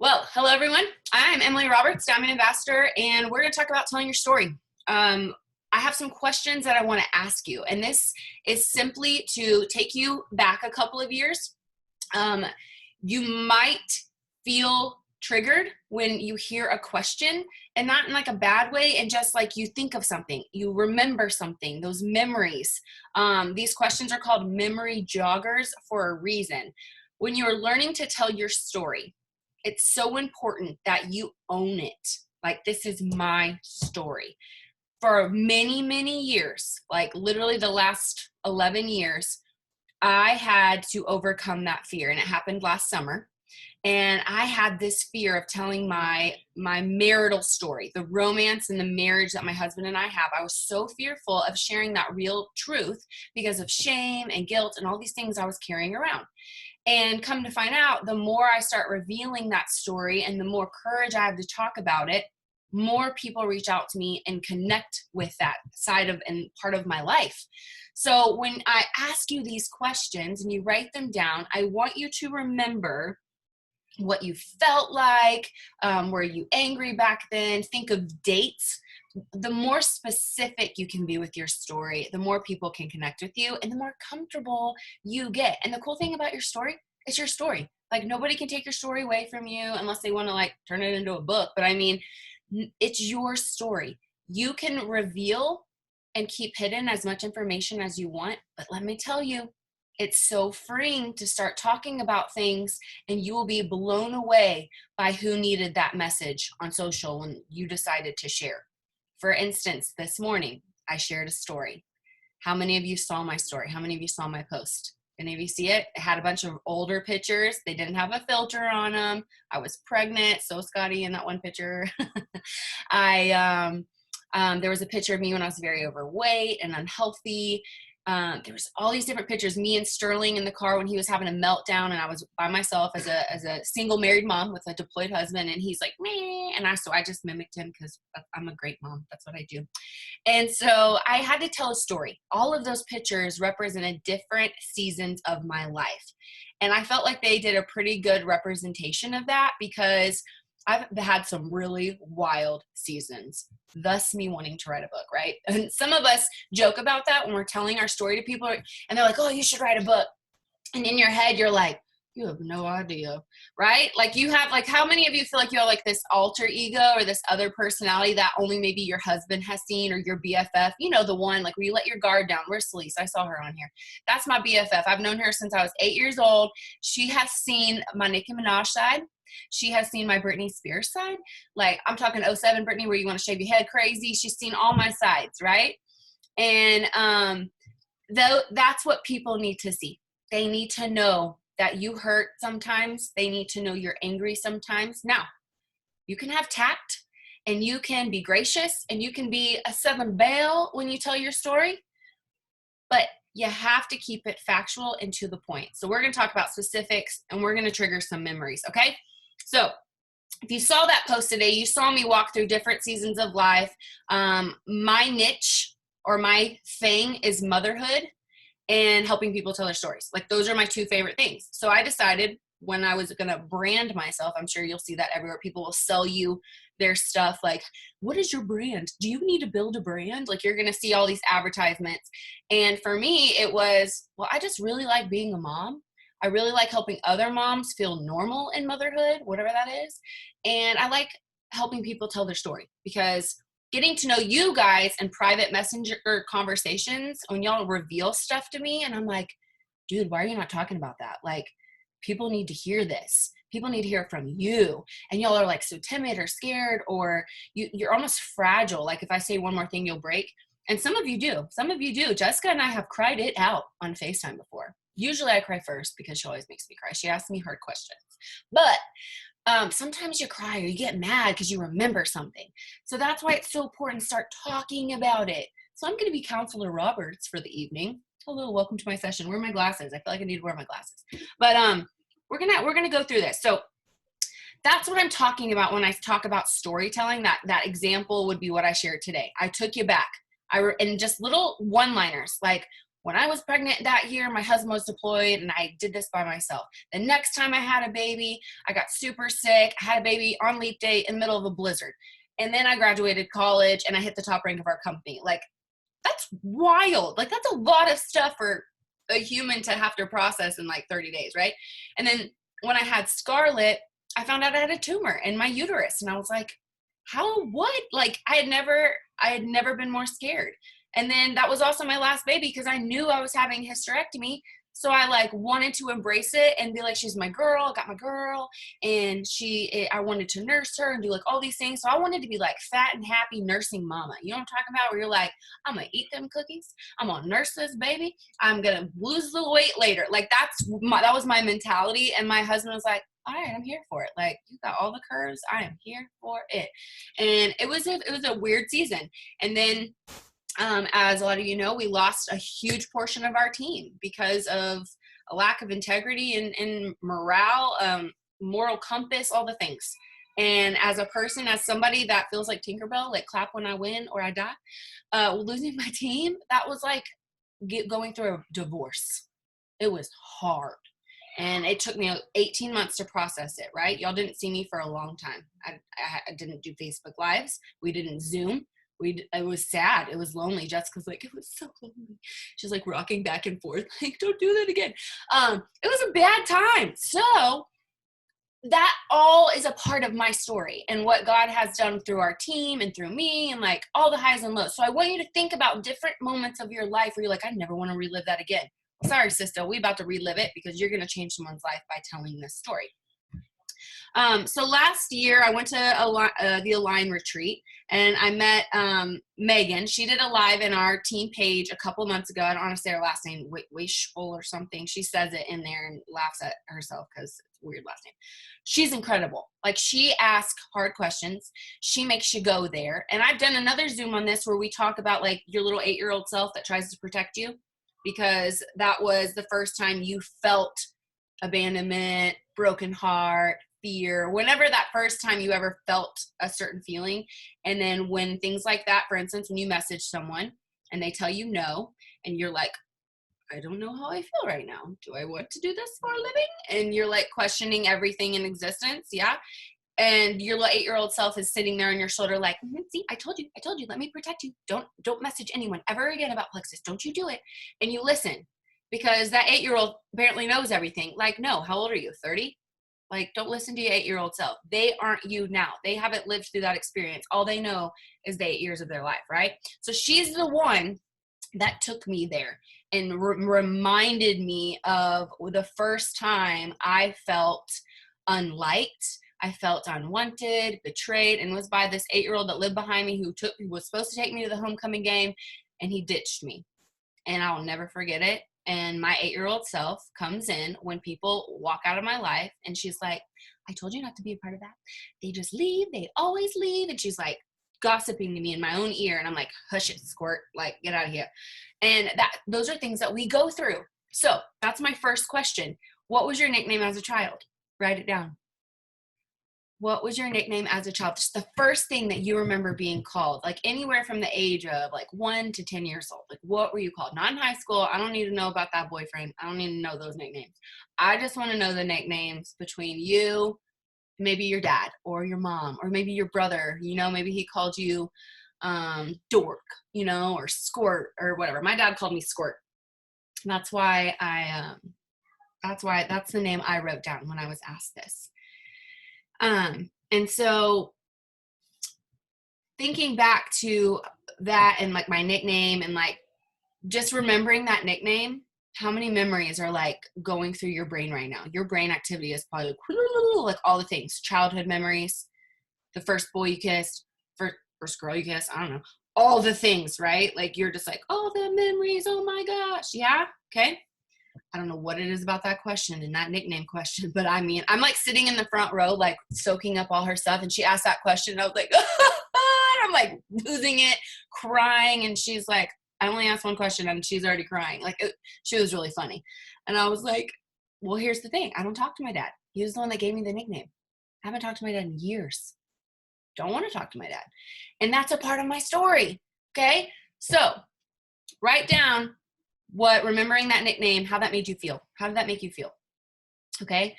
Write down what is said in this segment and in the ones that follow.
Well, hello everyone. I'm Emily Roberts, Diamond Ambassador, and we're going to talk about telling your story. I have some questions that I want to ask you, and this is simply to take you back a couple of years. You might feel triggered when you hear a question, and not in like a bad way, and just like you think of something, you remember something, those memories. These questions are called memory joggers for a reason. When you're learning to tell your story, it's so important that you own it. Like, this is my story. For many, many years, like literally the last 11 years, I had to overcome that fear. And it happened last summer. And I had this fear of telling my marital story, the romance and the marriage that my husband and I have. I was so fearful of sharing that real truth because of shame and guilt and all these things I was carrying around. And come to find out, the more I start revealing that story and the more courage I have to talk about it, more people reach out to me and connect with that side of and part of my life. So when I ask you these questions and you write them down, I want you to remember what you felt like. Were you angry back then? Think of dates. The more specific you can be with your story, the more people can connect with you and the more comfortable you get. And the cool thing about your story, it's your story. Like, nobody can take your story away from you unless they want to like turn it into a book. But I mean, it's your story. You can reveal and keep hidden as much information as you want. But let me tell you, it's so freeing to start talking about things, and you will be blown away by who needed that message on social when you decided to share. For instance, this morning, I shared a story. How many of you saw my story? How many of you saw my post? Any of you see it? It had a bunch of older pictures. They didn't have a filter on them. I was pregnant. So Scotty in that one picture. There was a picture of me when I was very overweight and unhealthy. There was all these different pictures, me and Sterling in the car when he was having a meltdown, and I was by myself as a single married mom with a deployed husband, and he's like, meh, and I just mimicked him because I'm a great mom. That's what I do. And so I had to tell a story. All of those pictures represented different seasons of my life. And I felt like they did a pretty good representation of that because I've had some really wild seasons, thus me wanting to write a book, right? And some of us joke about that when we're telling our story to people, and they're like, oh, you should write a book. And in your head, you're like, you have no idea, right? Like, you have, like, how many of you feel like you have like this alter ego or this other personality that only maybe your husband has seen, or your BFF, you know, the one like where you let your guard down. Where's Celise? I saw her on here. That's my BFF. I've known her since I was 8 years old. She has seen my Nicki Minaj side. She has seen my Britney Spears side. Like, I'm talking 07 Britney, where you want to shave your head crazy. She's seen all my sides, right? And though that's what people need to see. They need to know that you hurt sometimes. They need to know you're angry sometimes. Now, you can have tact, and you can be gracious, and you can be a Southern belle when you tell your story, but you have to keep it factual and to the point. So we're going to talk about specifics, and we're going to trigger some memories, okay? So if you saw that post today, you saw me walk through different seasons of life. My niche or my thing is motherhood and helping people tell their stories. Like, those are my two favorite things. So I decided when I was going to brand myself, I'm sure you'll see that everywhere. People will sell you their stuff. Like, what is your brand? Do you need to build a brand? Like, you're going to see all these advertisements. And for me, it was, well, I just really like being a mom. I really like helping other moms feel normal in motherhood, whatever that is. And I like helping people tell their story, because getting to know you guys in private messenger conversations, when y'all reveal stuff to me, and I'm like, dude, why are you not talking about that? Like, people need to hear this. People need to hear it from you. And y'all are like so timid or scared, or you're almost fragile. Like, if I say one more thing, you'll break. And some of you do. Some of you do. Jessica and I have cried it out on FaceTime before. Usually I cry first because she always makes me cry. She asks me hard questions. But sometimes you cry or you get mad because you remember something. So that's why it's so important to start talking about it. So I'm going to be Counselor Roberts for the evening. Hello, welcome to my session. Where are my glasses? I feel like I need to wear my glasses. But we're gonna go through this. So that's what I'm talking about when I talk about storytelling. That example would be what I shared today. I took you back. And just little one-liners like, when I was pregnant that year, my husband was deployed and I did this by myself. The next time I had a baby, I got super sick. I had a baby on leap day in the middle of a blizzard. And then I graduated college and I hit the top rank of our company. Like, that's wild. Like, that's a lot of stuff for a human to have to process in like 30 days, right? And then when I had Scarlett, I found out I had a tumor in my uterus. And I was like, what? Like, I had never been more scared. And then that was also my last baby because I knew I was having hysterectomy. So I like wanted to embrace it and be like, she's my girl, got my girl. And I wanted to nurse her and do like all these things. So I wanted to be like fat and happy nursing mama. You know what I'm talking about? Where you're like, I'm going to eat them cookies. I'm going to nurse this baby. I'm going to lose the weight later. Like that was my mentality. And my husband was like, all right, I'm here for it. Like, you got all the curves. I am here for it. And it was a weird season. And then, as a lot of you know, we lost a huge portion of our team because of a lack of integrity and morale, moral compass, all the things. And as a person, as somebody that feels like Tinkerbell, like clap when I win or I die, losing my team, that was like going through a divorce. It was hard. And it took me 18 months to process it, right? Y'all didn't see me for a long time. I didn't do Facebook Lives. We didn't Zoom. It was sad. It was lonely. Jessica's like, it was so lonely. She's like rocking back and forth. Like, don't do that again. It was a bad time. So that all is a part of my story and what God has done through our team and through me and like all the highs and lows. So I want you to think about different moments of your life where you're like, I never want to relive that again. Sorry, sister, we about to relive it because you're going to change someone's life by telling this story. So last year I went to the Align retreat and I met Megan. She did a live in our team page a couple months ago. I don't want to say her last name, Wishful or something. She says it in there and laughs at herself because it's a weird last name. She's incredible. Like, she asks hard questions. She makes you go there. And I've done another Zoom on this where we talk about like your little 8-year-old self that tries to protect you, because that was the first time you felt abandonment, broken heart, fear, whenever that first time you ever felt a certain feeling. And then when things like that, for instance, when you message someone and they tell you no, and you're like, I don't know how I feel right now. Do I want to do this for a living? And you're like questioning everything in existence. Yeah. And your 8-year-old self is sitting there on your shoulder like, see, I told you, let me protect you. Don't message anyone ever again about Plexus. Don't you do it. And you listen, because that 8-year-old apparently knows everything. Like, no, how old are you? 30? Like, don't listen to your 8-year-old self. They aren't you now. They haven't lived through that experience. All they know is the 8 years of their life, right? So she's the one that took me there and reminded me of the first time I felt unliked. I felt unwanted, betrayed, and it was by this 8-year-old that lived behind me who was supposed to take me to the homecoming game, and he ditched me. And I'll never forget it. And my 8-year-old self comes in when people walk out of my life, and she's like, I told you not to be a part of that. They just leave. They always leave. And she's like gossiping to me in my own ear. And I'm like, hush it, squirt, like, get out of here. And those are things that we go through. So that's my first question. What was your nickname as a child? Write it down. What was your nickname as a child? Just the first thing that you remember being called, like anywhere from the age of like 1 to 10 years old. Like, what were you called? Not in high school. I don't need to know about that boyfriend. I don't need to know those nicknames. I just want to know the nicknames between you, maybe your dad or your mom, or maybe your brother. You know, maybe he called you dork, you know, or squirt or whatever. My dad called me squirt. That's why that's the name I wrote down when I was asked this. And so thinking back to that and like my nickname and like just remembering that nickname, how many memories are like going through your brain right now? Your brain activity is probably like all the things, childhood memories, the first boy you kissed, first girl you kissed, I don't know, all the things, right? Like you're just like, oh, the memories, oh my gosh. Yeah. Okay. I don't know what it is about that question and that nickname question, but I mean, I'm like sitting in the front row, like soaking up all her stuff. And she asked that question. And I was like, I'm like losing it, crying. And she's like, I only asked one question and she's already crying. Like, she was really funny. And I was like, well, here's the thing. I don't talk to my dad. He was the one that gave me the nickname. I haven't talked to my dad in years. Don't want to talk to my dad. And that's a part of my story. Okay. So write down remembering that nickname, how that made you feel. How did that make you feel? Okay.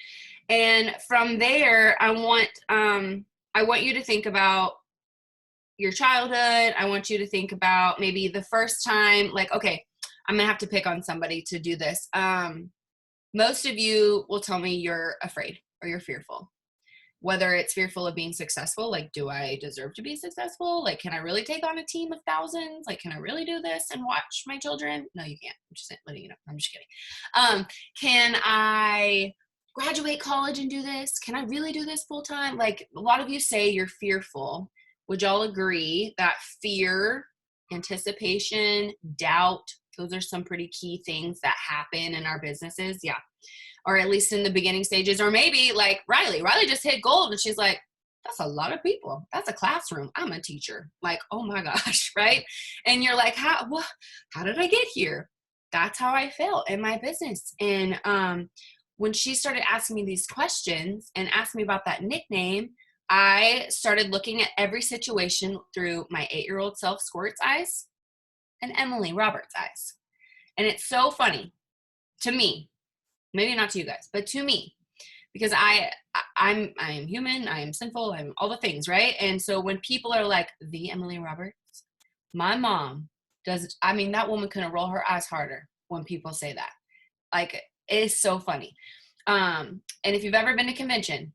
And from there, I want you to think about your childhood. I want you to think about maybe the first time, like, okay, I'm gonna have to pick on somebody to do this. Most of you will tell me you're afraid or you're fearful. Whether it's fearful of being successful, like, do I deserve to be successful? Like, can I really take on a team of thousands? Like, can I really do this and watch my children? No, you can't. I'm just letting you know. I'm just kidding. Can I graduate college and do this? Can I really do this full time? Like, a lot of you say you're fearful. Would y'all agree that fear, anticipation, doubt, those are some pretty key things that happen in our businesses? Yeah. Or at least in the beginning stages. Or maybe like Riley just hit gold and she's like, that's a lot of people. That's a classroom. I'm a teacher. Like, oh my gosh, right? And you're like, how did I get here? That's how I felt in my business. And when she started asking me these questions and asked me about that nickname, I started looking at every situation through my 8-year-old self, Squirt's eyes, and Emily Roberts' eyes. And it's so funny to me, maybe not to you guys, but to me, because I am human, I am sinful, I'm all the things, right? And so when people are like, the Emily Roberts, my mom does, I mean, that woman couldn't roll her eyes harder when people say that. Like, it is so funny. And if you've ever been to convention,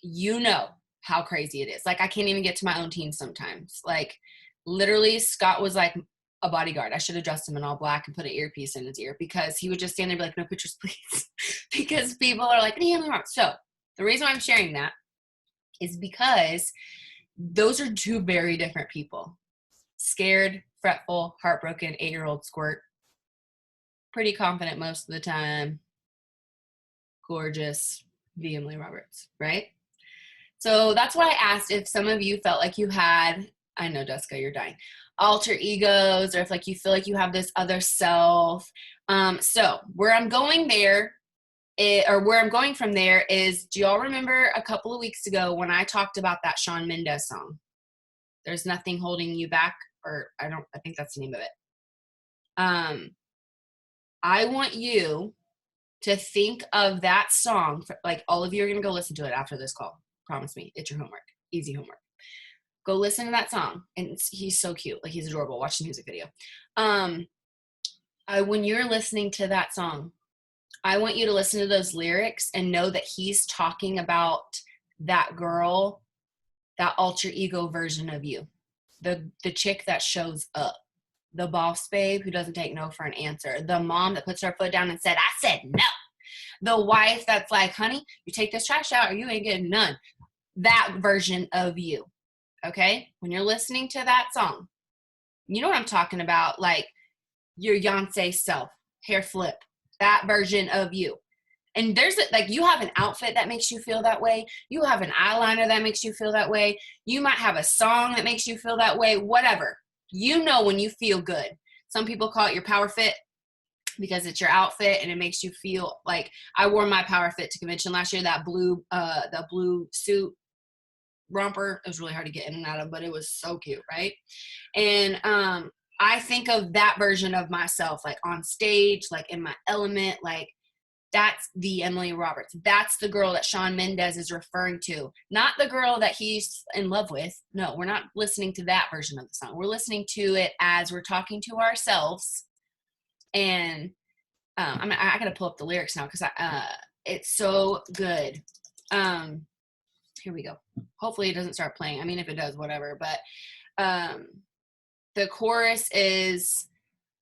you know how crazy it is. Like, I can't even get to my own team sometimes. Like, literally, Scott was like a bodyguard. I should have dressed him in all black and put an earpiece in his ear, because he would just stand there and be like, no pictures, please. Because people are like, so the reason why I'm sharing that is because those are two very different people. Scared, fretful, heartbroken, 8-year-old Squirt. Pretty confident most of the time. Gorgeous, the Emily Roberts, right? So that's why I asked if some of you felt like you had, I know, Jessica, you're dying, alter egos, or if like you feel like you have this other self. So where I'm going from there is, do y'all remember a couple of weeks ago when I talked about that Shawn Mendes song? There's Nothing Holding You Back, or I think that's the name of it. I want you to think of that song. Like, all of you are going to go listen to it after this call. Promise me. It's your homework. Easy homework. Go listen to that song. And he's so cute. Like, he's adorable. Watch the music video. When you're listening to that song, I want you to listen to those lyrics and know that he's talking about that girl, that alter ego version of you, the chick that shows up, the boss babe who doesn't take no for an answer, the mom that puts her foot down and said, I said no, the wife that's like, honey, you take this trash out or you ain't getting none. That version of you. Okay? When you're listening to that song, you know what I'm talking about, like your Beyonce self, hair flip, that version of you. And there's like, you have an outfit that makes you feel that way. You have an eyeliner that makes you feel that way. You might have a song that makes you feel that way, whatever. You know when you feel good. Some people call it your power fit because it's your outfit and it makes you feel like, I wore my power fit to convention last year, that blue suit romper. It was really hard to get in and out of, but it was so cute, right? And I think of that version of myself, like on stage, like in my element, like that's the Emily Roberts. That's the girl that Shawn Mendes is referring to. Not the girl that he's in love with. No, we're not listening to that version of the song. We're listening to it as we're talking to ourselves. And I got to pull up the lyrics now because it's so good. Here we go. Hopefully it doesn't start playing. I mean, if it does, whatever. But the chorus is,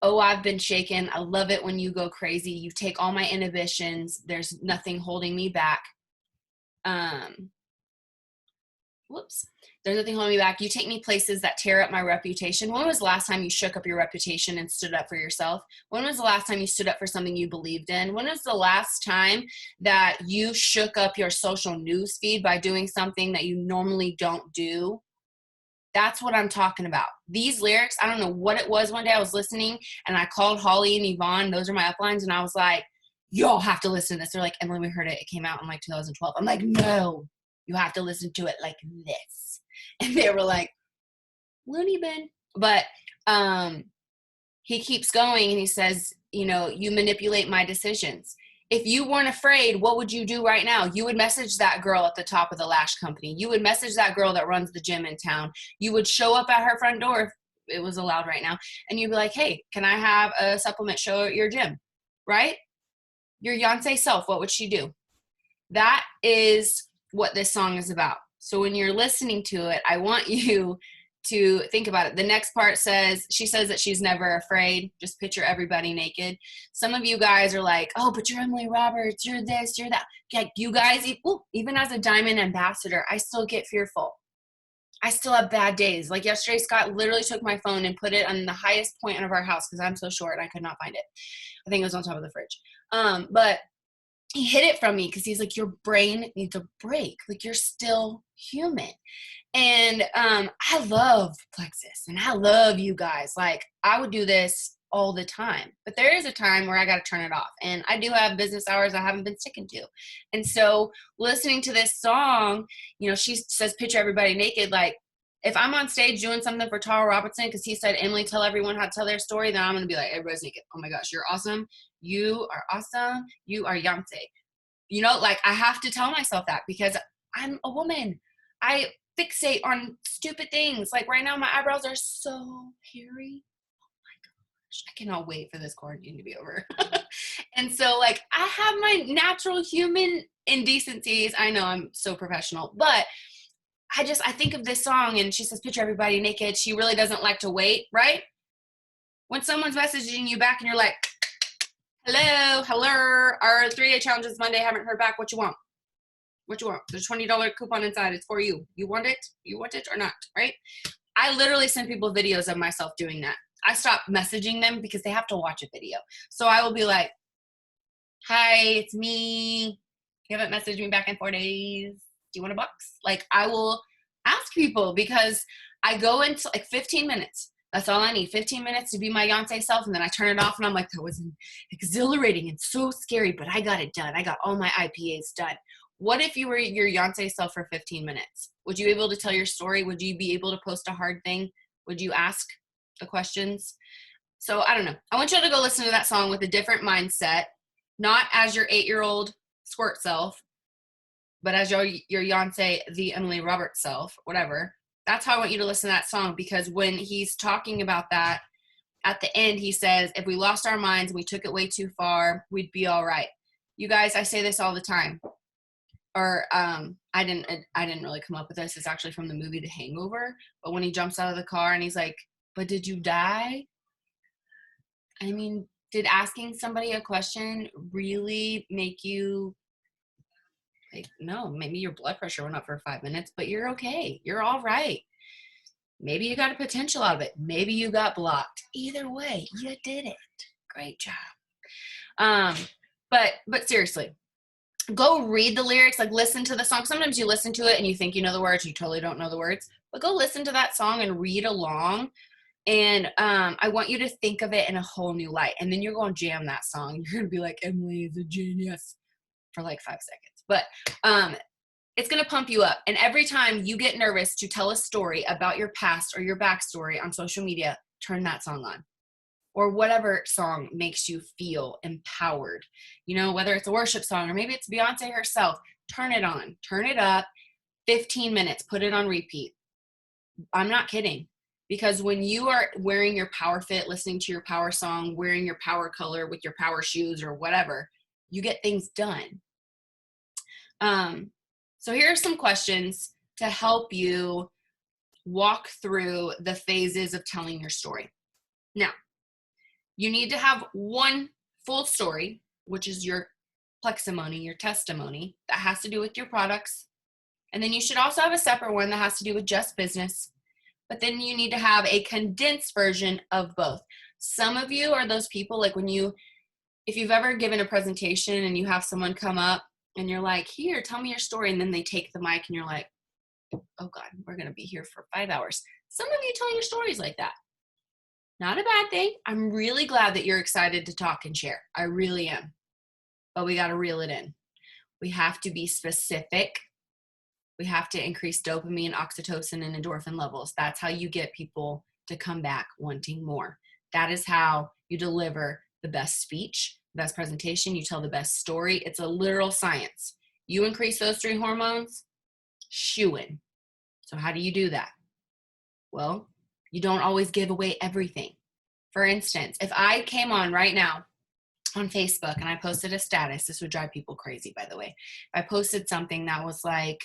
oh, I've been shaken. I love it when you go crazy. You take all my inhibitions. There's nothing holding me back. There's nothing holding me back. You take me places that tear up my reputation. When was the last time you shook up your reputation and stood up for yourself? When was the last time you stood up for something you believed in? When was the last time that you shook up your social news feed by doing something that you normally don't do? That's what I'm talking about. These lyrics, I don't know what it was. One day I was listening and I called Holly and Yvonne. Those are my uplines. And I was like, y'all have to listen to this. They're like, Emily, we heard it. It came out in like 2012. I'm like, no, you have to listen to it like this. And they were like, loony bin. But he keeps going and he says, you know, you manipulate my decisions. If you weren't afraid, what would you do right now? You would message that girl at the top of the lash company. You would message that girl that runs the gym in town. You would show up at her front door if it was allowed right now, and you'd be like, hey, can I have a supplement show at your gym? Right? Your Beyonce self, what would she do? That is what this song is about. So when you're listening to it, I want you to think about it. The next part says, she says that she's never afraid. Just picture everybody naked. Some of you guys are like, oh, but you're Emily Roberts, you're this, you're that. Yeah, you guys, even as a diamond ambassador, I still get fearful. I still have bad days. Like yesterday, Scott literally took my phone and put it on the highest point of our house because I'm so short and I could not find it. I think it was on top of the fridge. But he hid it from me because he's like, your brain needs a break. Like, you're still human. And I love Plexus and I love you guys. Like, I would do this all the time, but there is a time where I got to turn it off. And I do have business hours I haven't been sticking to. And so listening to this song, you know, she says, picture everybody naked. Like, if I'm on stage doing something for Tara Robertson, because he said, Emily, tell everyone how to tell their story, then I'm going to be like, everybody's naked. Oh my gosh, you're awesome. You are awesome. You are Beyonce. You know, like, I have to tell myself that because I'm a woman. I fixate on stupid things. Like right now, my eyebrows are so hairy. Oh my gosh, I cannot wait for this quarantine to be over. And so, like, I have my natural human indecencies. I know I'm so professional, but I think of this song and she says, picture everybody naked. She really doesn't like to wait, right? When someone's messaging you back and you're like, hello, our 3-day challenge is Monday. Haven't heard back. What you want? What you want? There's a $20 coupon inside. It's for you. You want it? You want it or not, right? I literally send people videos of myself doing that. I stop messaging them because they have to watch a video. So I will be like, hi, it's me. You haven't messaged me back in 4 days. Do you want a box? Like, I will ask people because I go into like 15 minutes. That's all I need. 15 minutes to be my Beyonce self. And then I turn it off and I'm like, that was exhilarating and so scary, but I got it done. I got all my IPAs done. What if you were your Beyonce self for 15 minutes? Would you be able to tell your story? Would you be able to post a hard thing? Would you ask the questions? So I don't know. I want you to go listen to that song with a different mindset, not as your 8-year-old squirt self, but as your Beyonce, the Emily Roberts self, whatever. That's how I want you to listen to that song, because when he's talking about that, at the end, he says, if we lost our minds and we took it way too far, we'd be all right. You guys, I say this all the time. Or I didn't really come up with this. It's actually from the movie The Hangover. But when he jumps out of the car and he's like, but did you die? I mean, did asking somebody a question really make you like, no, maybe your blood pressure went up for 5 minutes, but you're okay. You're all right. Maybe you got a potential out of it. Maybe you got blocked. Either way, you did it. Great job. But seriously, go read the lyrics, like listen to the song. Sometimes you listen to it and you think you know the words, you totally don't know the words, but go listen to that song and read along. And I want you to think of it in a whole new light. And then you're going to jam that song. You're going to be like, Emily is a genius for like 5 seconds. But it's going to pump you up. And every time you get nervous to tell a story about your past or your backstory on social media, turn that song on. Or whatever song makes you feel empowered. You know, whether it's a worship song or maybe it's Beyonce herself, turn it on. Turn it up. 15 minutes. Put it on repeat. I'm not kidding. Because when you are wearing your power fit, listening to your power song, wearing your power color with your power shoes or whatever, you get things done. So here are some questions to help you walk through the phases of telling your story. Now, you need to have one full story, which is your pleximony, your testimony, that has to do with your products. And then you should also have a separate one that has to do with just business. But then you need to have a condensed version of both. Some of you are those people, like if you've ever given a presentation and you have someone come up and you're like, here, tell me your story. And then they take the mic and you're like, oh God, we're going to be here for 5 hours. Some of you tell your stories like that. Not a bad thing. I'm really glad that you're excited to talk and share. I really am. But we got to reel it in. We have to be specific. We have to increase dopamine, oxytocin, and endorphin levels. That's how you get people to come back wanting more. That is how you deliver the best speech, the best presentation, you tell the best story. It's a literal science. You increase those 3 hormones, shoo-in. So how do you do that? Well, you don't always give away everything. For instance, if I came on right now on Facebook and I posted a status, this would drive people crazy, by the way. If I posted something that was like,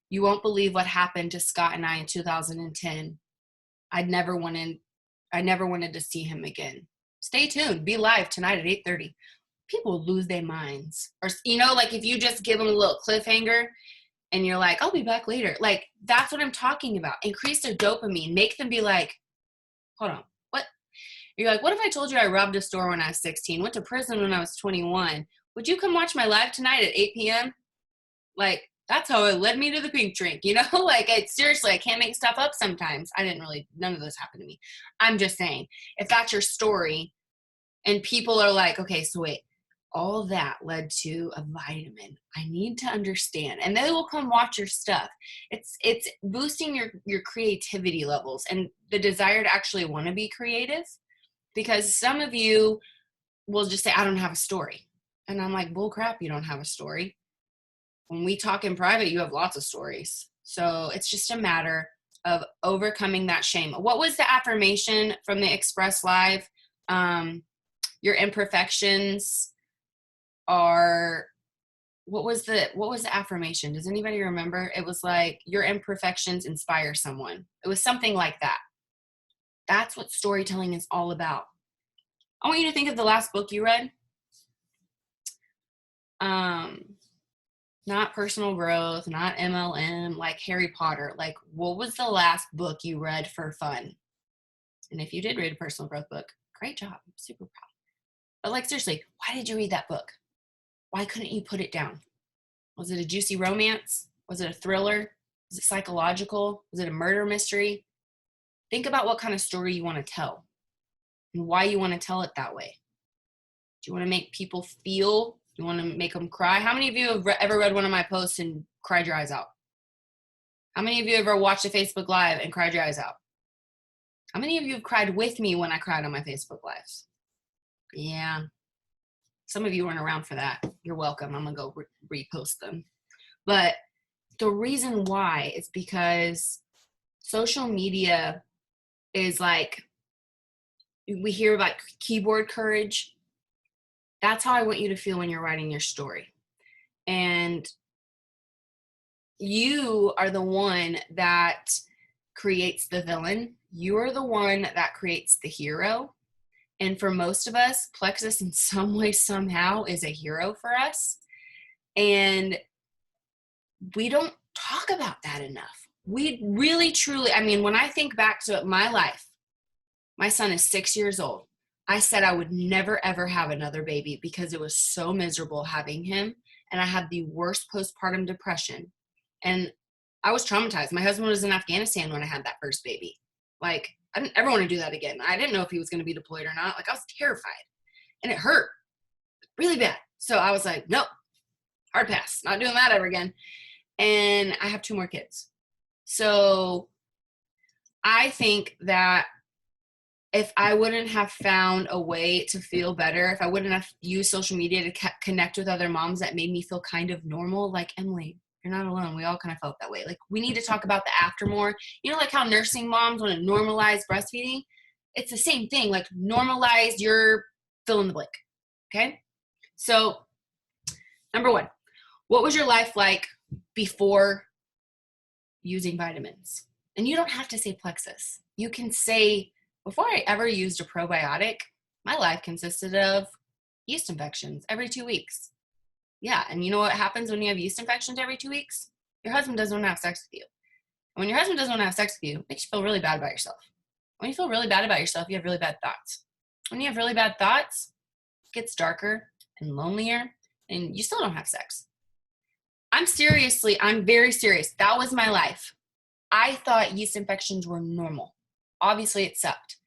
you won't believe what happened to Scott and I in 2010. I never wanted to see him again. Stay tuned. Be live tonight at 8:30. People lose their minds. Or, like if you just give them a little cliffhanger and you're like, I'll be back later. Like, that's what I'm talking about. Increase their dopamine. Make them be like, hold on, what? You're like, what if I told you I robbed a store when I was 16, went to prison when I was 21? Would you come watch my live tonight at 8 p.m.? Like, that's how it led me to the pink drink, Like, seriously, I can't make stuff up sometimes. None of this happened to me. I'm just saying, if that's your story and people are like, okay, so wait, all that led to a vitamin. I need to understand. And they will come watch your stuff. It's boosting your creativity levels and the desire to actually want to be creative, because some of you will just say, I don't have a story. And I'm like, bull crap, you don't have a story. When we talk in private, you have lots of stories. So it's just a matter of overcoming that shame. What was the affirmation from the Express Live? Your imperfections are, what was the affirmation? Does anybody remember? It was like, your imperfections inspire someone. It was something like that. That's what storytelling is all about. I want you to think of the last book you read. Not personal growth, not MLM, like Harry Potter. Like, what was the last book you read for fun? And if you did read a personal growth book, great job. I'm super proud. But like, seriously, why did you read that book? Why couldn't you put it down? Was it a juicy romance? Was it a thriller? Was it psychological? Was it a murder mystery? Think about what kind of story you want to tell and why you want to tell it that way. Do you want to make people feel? Do you want to make them cry? How many of you have ever read one of my posts and cried your eyes out? How many of you ever watched a Facebook Live and cried your eyes out? How many of you have cried with me when I cried on my Facebook Lives? Yeah. Some of you weren't around for that. You're welcome. I'm going to go repost them. But the reason why is because social media is like, we hear about keyboard courage. That's how I want you to feel when you're writing your story. And you are the one that creates the villain. You are the one that creates the hero. And for most of us, Plexus in some way, somehow is a hero for us. And we don't talk about that enough. We really, truly, when I think back to my life, my son is 6 years old. I said I would never, ever have another baby because it was so miserable having him. And I had the worst postpartum depression. And I was traumatized. My husband was in Afghanistan when I had that first baby. Like, I didn't ever want to do that again. I didn't know if he was going to be deployed or not. Like, I was terrified. And it hurt really bad. So I was like, nope, hard pass. Not doing that ever again. And I have 2 more kids. So I think that if I wouldn't have found a way to feel better, if I wouldn't have used social media to connect with other moms that made me feel kind of normal, like, Emily, you're not alone. We all kind of felt that way. Like, we need to talk about the after more. Like how nursing moms want to normalize breastfeeding? It's the same thing. Like, normalize your fill in the blank. Okay? So, number 1, what was your life like before using vitamins? And you don't have to say Plexus. You can say, before I ever used a probiotic, my life consisted of yeast infections every 2 weeks. Yeah, and you know what happens when you have yeast infections every 2 weeks? Your husband doesn't want to have sex with you. And when your husband doesn't want to have sex with you, it makes you feel really bad about yourself. When you feel really bad about yourself, you have really bad thoughts. When you have really bad thoughts, it gets darker and lonelier, and you still don't have sex. I'm very serious. That was my life. I thought yeast infections were normal. Obviously, it sucked.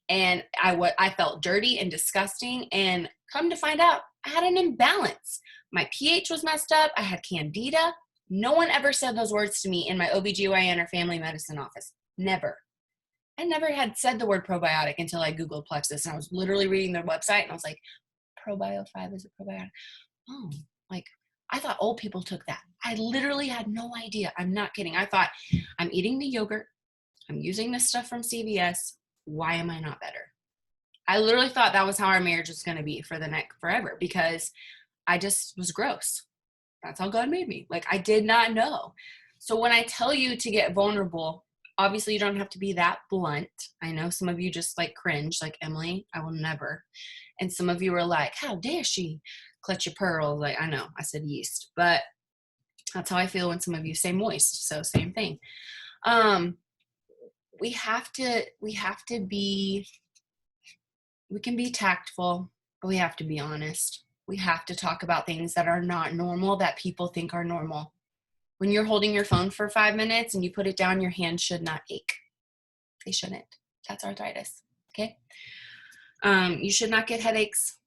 And I felt dirty and disgusting. And come to find out, I had an imbalance. My pH was messed up. I had candida. No one ever said those words to me in my OBGYN or family medicine office. Never. I never had said the word probiotic until I Googled Plexus, and I was literally reading their website, and I was like, Probio 5 is a probiotic. Oh, like, I thought old people took that. I literally had no idea. I'm not kidding. I thought, I'm eating the yogurt. I'm using this stuff from CVS. Why am I not better? I literally thought that was how our marriage was going to be for the next forever, because I just was gross. That's how God made me. Like, I did not know. So when I tell you to get vulnerable, obviously you don't have to be that blunt. I know some of you just like cringe, like, Emily, I will never. And some of you are like, how dare she clutch your pearls? Like, I know I said yeast, but that's how I feel when some of you say moist. So same thing. We have to be, we can be tactful, but we have to be honest. We have to talk about things that are not normal, that people think are normal. When you're holding your phone for 5 minutes and you put it down, your hands should not ache. They shouldn't. That's arthritis. Okay. You should not get headaches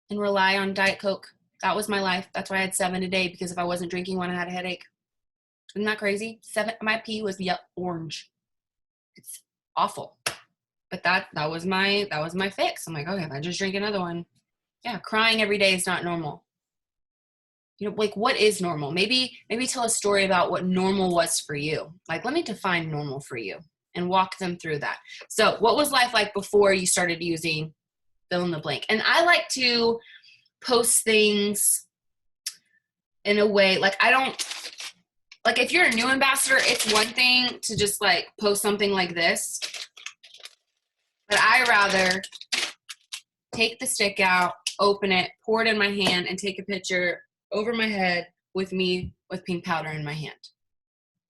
and rely on Diet Coke. That was my life. That's why I had 7 a day, because if I wasn't drinking one, I had a headache. Isn't that crazy? 7. My pee was orange. It's awful. But that was my fix. I'm like, okay, if I just drink another one. Yeah, crying every day is not normal. You know, like, what is normal? Maybe tell a story about what normal was for you. Like, let me define normal for you and walk them through that. So what was life like before you started using fill in the blank? And I like to post things in a way, like, I don't, like, if you're a new ambassador, it's one thing to just like post something like this, but I rather take the stick out, open it, pour it in my hand, and take a picture over my head with me with pink powder in my hand.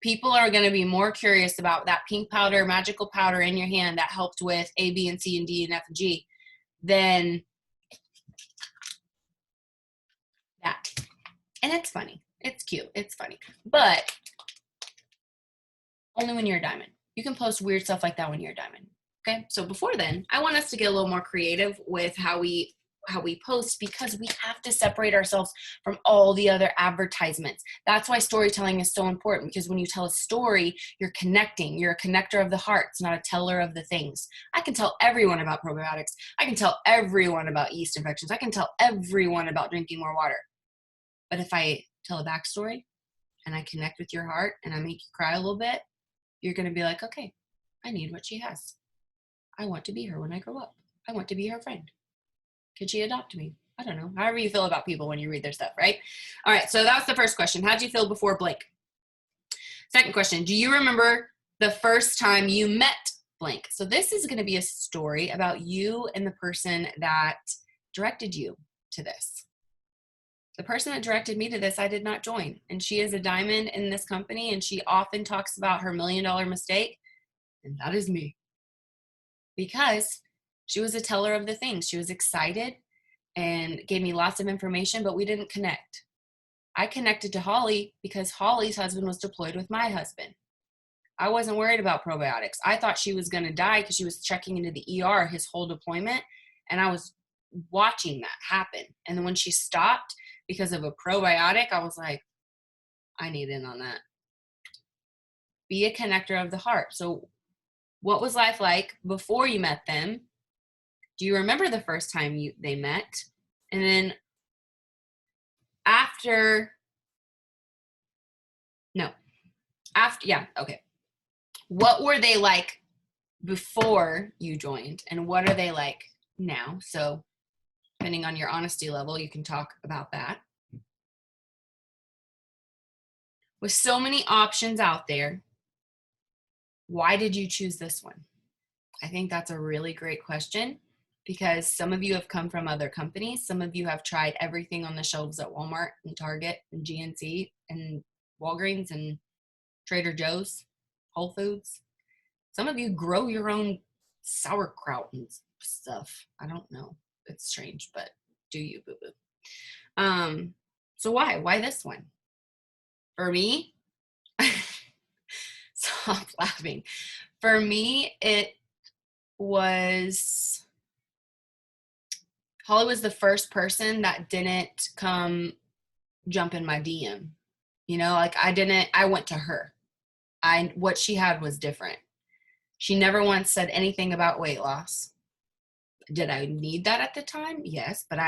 People are going to be more curious about that pink powder, magical powder in your hand that helped with A, B, and C, and D, and F, and G than that. And it's funny. It's cute. It's funny. But only when you're a diamond. You can post weird stuff like that when you're a diamond. Okay? So before then, I want us to get a little more creative with how we post, because we have to separate ourselves from all the other advertisements. That's why storytelling is so important, because when you tell a story, you're connecting. You're a connector of the hearts, not a teller of the things. I can tell everyone about probiotics. I can tell everyone about yeast infections. I can tell everyone about drinking more water. But if I tell a backstory and I connect with your heart and I make you cry a little bit, you're going to be like, okay, I need what she has. I want to be her when I grow up. I want to be her friend. Could she adopt me? I don't know. However you feel about people when you read their stuff, right? All right, so that was the first question. How'd you feel before blank? Second question, do you remember the first time you met blank? So this is going to be a story about you and the person that directed you to this. The person that directed me to this, I did not join. And she is a diamond in this company, and she often talks about her $1 million mistake, and that is me. Because she was a teller of the things. She was excited and gave me lots of information, but we didn't connect. I connected to Holly because Holly's husband was deployed with my husband. I wasn't worried about probiotics. I thought she was going to die because she was checking into the ER his whole deployment, and I was watching that happen. And then when she stopped because of a probiotic, I was like, I need in on that. Be a connector of the heart. So what was life like before you met them? Do you remember the first time they met? And then okay. What were they like before you joined, and what are they like now? So depending on your honesty level, you can talk about that. With so many options out there, why did you choose this one? I think that's a really great question, because some of you have come from other companies. Some of you have tried everything on the shelves at Walmart and Target and GNC and Walgreens and Trader Joe's, Whole Foods. Some of you grow your own sauerkraut and stuff. I don't know. It's strange, but do you, boo-boo? So why this one? For me, stop laughing. For me, it was, Holly was the first person that didn't come jump in my DM. You know, like I went to her. What she had was different. She never once said anything about weight loss. Did I need that at the time? Yes, but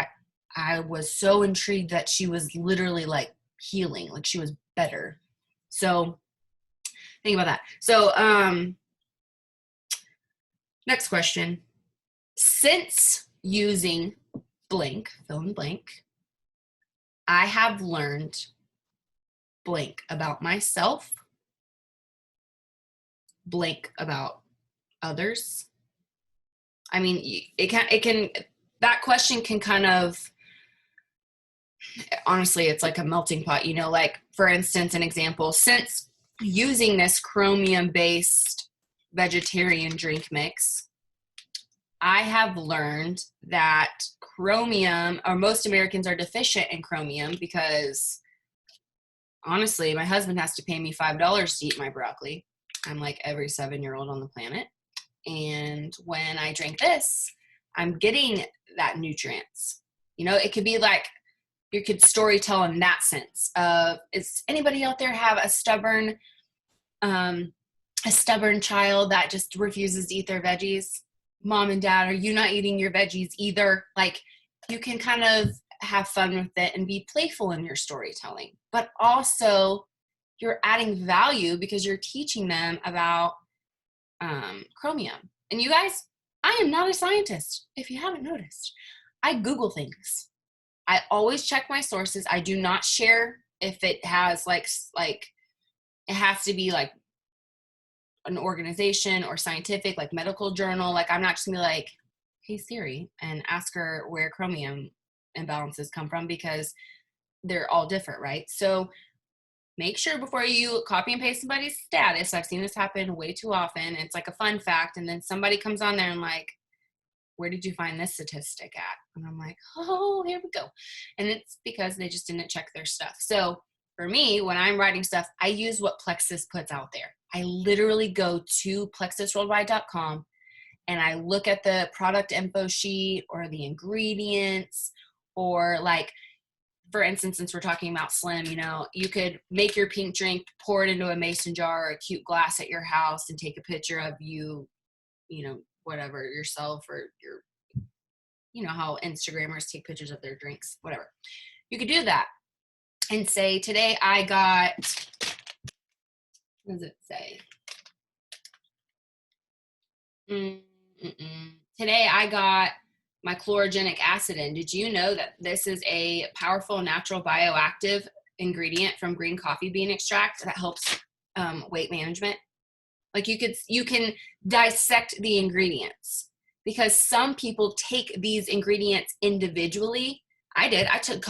I was so intrigued that she was literally like healing, like she was better. So think about that. So next question. Since using blank, fill in blank, I have learned blank about myself, blank about others. I mean, that question can kind of, honestly, it's like a melting pot, you know, like for instance, an example, since using this chromium based vegetarian drink mix, I have learned that chromium, or most Americans are deficient in chromium because honestly, my husband has to pay me $5 to eat my broccoli. I'm like every 7-year-old on the planet. And when I drink this, I'm getting that nutrients. You know, it could be like you could story tell in that sense of, is anybody out there have a stubborn child that just refuses to eat their veggies? Mom and dad, are you not eating your veggies either? Like, you can kind of have fun with it and be playful in your storytelling, but also you're adding value because you're teaching them about chromium. And you guys, I am not a scientist. If you haven't noticed, I Google things. I always check my sources. I do not share if it has like it has to be like an organization or scientific, like medical journal. Like, I'm not just gonna be like, hey Siri, and ask her where chromium imbalances come from, because they're all different, right? So make sure before you copy and paste somebody's status. I've seen this happen way too often. It's like a fun fact, and then somebody comes on there and like, where did you find this statistic at? And I'm like, oh, here we go. And it's because they just didn't check their stuff. So for me, when I'm writing stuff, I use what Plexus puts out there. I literally go to plexusworldwide.com and I look at the product info sheet or the ingredients, or like, for instance, since we're talking about slim, you know, you could make your pink drink, pour it into a mason jar or a cute glass at your house and take a picture of you, you know, whatever, yourself or your, you know, how Instagrammers take pictures of their drinks, whatever. You could do that and say, today I got, what does it say? Today I got my chlorogenic acid in. Did you know that this is a powerful natural bioactive ingredient from green coffee bean extract that helps weight management? Like, you can dissect the ingredients, because some people take these ingredients individually. I did. I took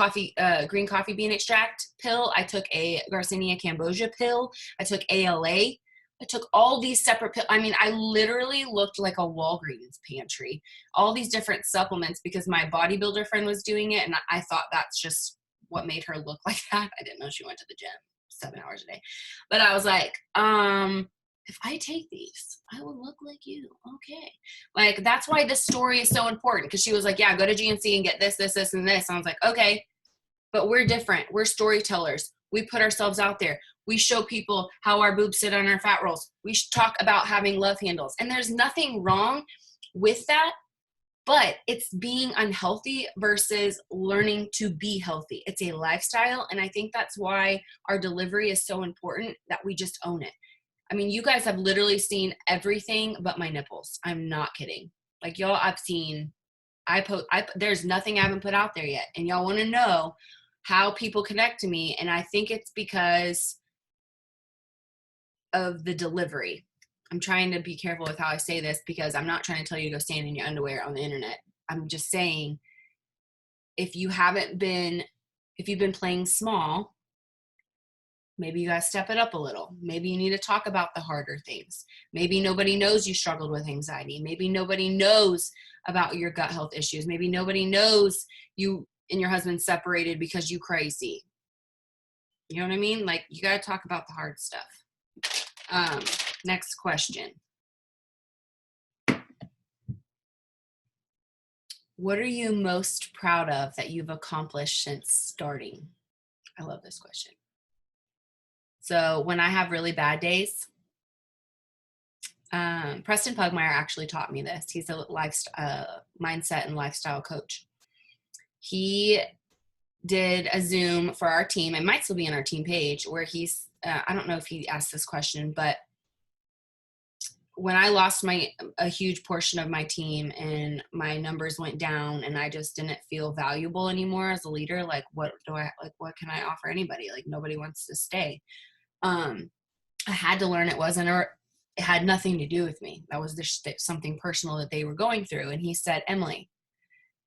green coffee bean extract pill. I took a Garcinia cambogia pill. I took ALA. I took all these separate pills. I mean, I literally looked like a Walgreens pantry, all these different supplements, because my bodybuilder friend was doing it. And I thought that's just what made her look like that. I didn't know she went to the gym 7 hours a day. But I was like, if I take these, I will look like you. Okay. Like, that's why this story is so important. Because she was like, yeah, go to GNC and get this, this, this, and this. And I was like, okay, but we're different. We're storytellers. We put ourselves out there. We show people how our boobs sit on our fat rolls. We talk about having love handles. And there's nothing wrong with that, but it's being unhealthy versus learning to be healthy. It's a lifestyle. And I think that's why our delivery is so important, that we just own it. I mean, you guys have literally seen everything but my nipples. I'm not kidding. Like, y'all, I've seen, there's nothing I haven't put out there yet. And y'all want to know how people connect to me. And I think it's because of the delivery. I'm trying to be careful with how I say this, because I'm not trying to tell you to go stand in your underwear on the internet. I'm just saying, if you've been playing small, maybe you guys step it up a little. Maybe you need to talk about the harder things. Maybe nobody knows you struggled with anxiety. Maybe nobody knows about your gut health issues. Maybe nobody knows you and your husband separated because you crazy. You know what I mean? Like, you got to talk about the hard stuff. Next question. What are you most proud of that you've accomplished since starting? I love this question. So when I have really bad days, Preston Pugmire actually taught me this. He's a mindset and lifestyle coach. He did a Zoom for our team. It might still be on our team page where he's, I don't know if he asked this question, but when I lost a huge portion of my team and my numbers went down and I just didn't feel valuable anymore as a leader, like what can I offer anybody? Like nobody wants to stay. I had to learn it had nothing to do with me. That was just something personal that they were going through. And he said, Emily,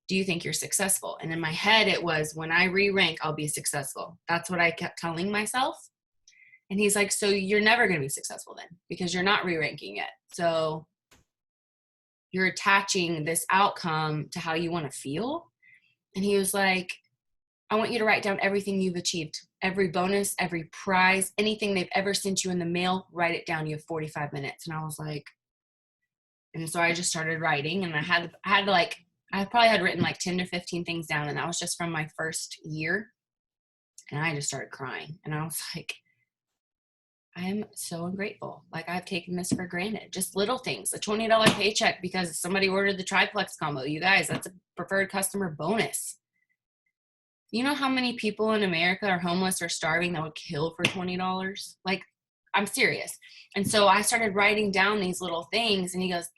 do you think you're successful? And in my head, it was, when I re-rank, I'll be successful. That's what I kept telling myself. And he's like, so you're never going to be successful then, because you're not re-ranking yet. So you're attaching this outcome to how you want to feel. And he was like, I want you to write down everything you've achieved, every bonus, every prize, anything they've ever sent you in the mail, write it down. You have 45 minutes. And I was like, and so I just started writing, and I probably had written like 10 to 15 things down. And that was just from my first year. And I just started crying. And I was like, I am so ungrateful. Like, I've taken this for granted. Just little things, a $20 paycheck because somebody ordered the triplex combo. You guys, that's a preferred customer bonus. You know how many people in America are homeless or starving that would kill for $20? Like, I'm serious. And so I started writing down these little things, and he goes,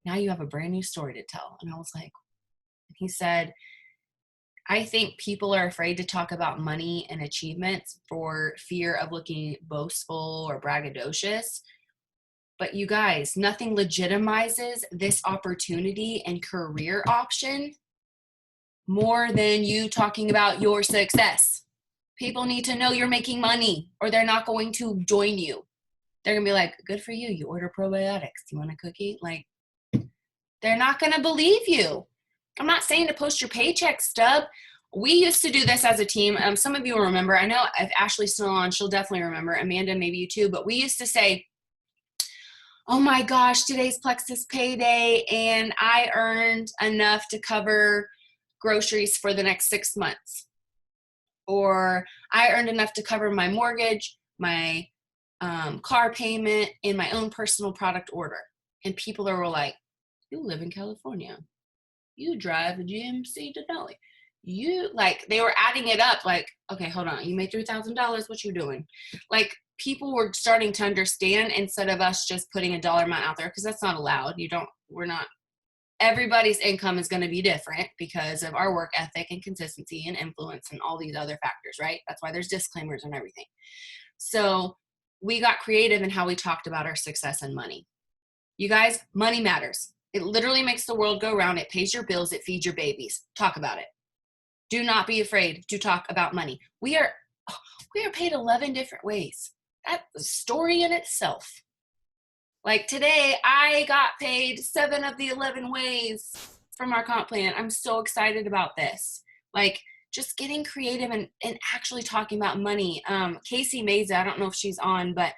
now you have a brand new story to tell. And I was like, he said, I think people are afraid to talk about money and achievements for fear of looking boastful or braggadocious. But you guys, nothing legitimizes this opportunity and career option more than you talking about your success. People need to know you're making money, or they're not going to join you. They're going to be like, good for you. You order probiotics. Do you want a cookie? Like, they're not going to believe you. I'm not saying to post your paycheck stub. We used to do this as a team. Some of you will remember. I know if Ashley's still on, she'll definitely remember. Amanda, maybe you too. But we used to say, oh my gosh, today's Plexus payday, and I earned enough to cover groceries for the next 6 months. Or I earned enough to cover my mortgage, my car payment, and my own personal product order. And people were like, you live in California. You drive a GMC Denali. They were adding it up like, okay, hold on. You made $3,000. What you doing? Like, people were starting to understand instead of us just putting a dollar amount out there, because that's not allowed. Everybody's income is going to be different because of our work ethic and consistency and influence and all these other factors, right? That's why there's disclaimers and everything. So we got creative in how we talked about our success and money. You guys, money matters. It literally makes the world go round. It pays your bills. It feeds your babies. Talk about it. Do not be afraid to talk about money. We are paid 11 different ways. That's a story in itself. Like today, I got paid 7 of the 11 ways from our comp plan. I'm so excited about this. Like, just getting creative and actually talking about money. Casey Meza, I don't know if she's on, but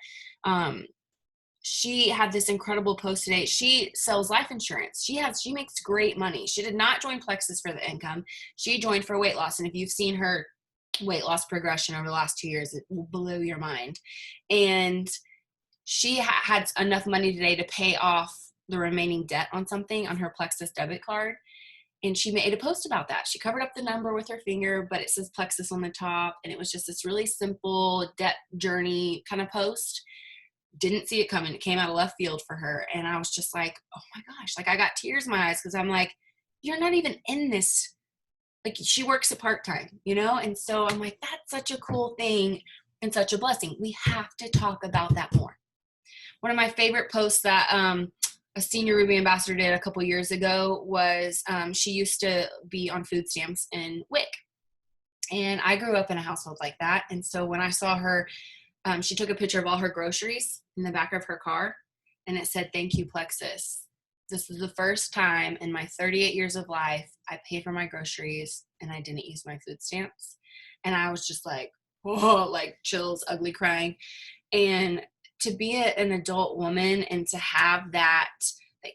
she had this incredible post today. She sells life insurance. She makes great money. She did not join Plexus for the income. She joined for weight loss. And if you've seen her weight loss progression over the last 2 years, it will blow your mind. And she had enough money today to pay off the remaining debt on something on her Plexus debit card. And she made a post about that. She covered up the number with her finger, but it says Plexus on the top. And it was just this really simple debt journey kind of post. Didn't see it coming. It came out of left field for her. And I was just like, oh my gosh, like I got tears in my eyes, because I'm like, you're not even in this. Like, she works a part-time, And so I'm like, that's such a cool thing and such a blessing. We have to talk about that more. One of my favorite posts that a senior Ruby ambassador did a couple years ago was she used to be on food stamps in WIC. And I grew up in a household like that. And so when I saw her, she took a picture of all her groceries in the back of her car, and it said, thank you, Plexus. This is the first time in my 38 years of life I paid for my groceries and I didn't use my food stamps. And I was just like, whoa, like chills, ugly crying. And to be an adult woman and to have that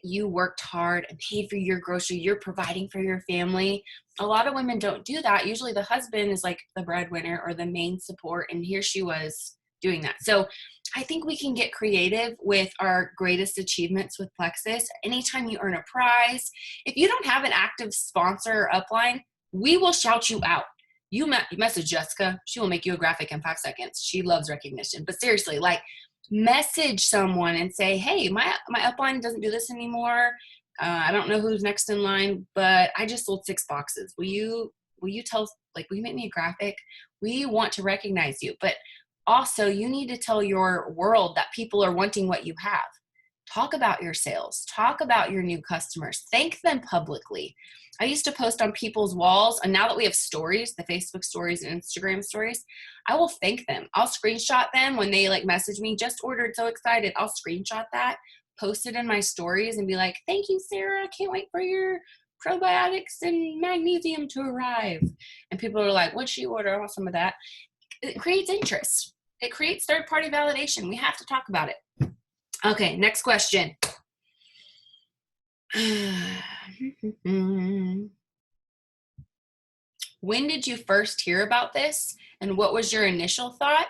you worked hard and paid for your grocery, you're providing for your family. A lot of women don't do that. Usually the husband is like the breadwinner or the main support. And here she was doing that. So I think we can get creative with our greatest achievements with Plexus. Anytime you earn a prize, if you don't have an active sponsor or upline, we will shout you out. You message Jessica, she will make you a graphic in 5 seconds. She loves recognition. But seriously, like, message someone and say, hey, my upline doesn't do this anymore. I don't know who's next in line, but I just sold 6 boxes. Will you tell, like, will you make me a graphic? We want to recognize you. But also, you need to tell your world that people are wanting what you have. Talk about your sales. Talk about your new customers. Thank them publicly. I used to post on people's walls, and now that we have stories, the Facebook stories and Instagram stories, I will thank them. I'll screenshot them when they like message me, just ordered, so excited. I'll screenshot that, post it in my stories and be like, thank you, Sarah. Can't wait for your probiotics and magnesium to arrive. And people are like, what'd she order? I want some of that. It creates interest. It creates third-party validation. We have to talk about it. Okay, next question. When did you first hear about this, and what was your initial thought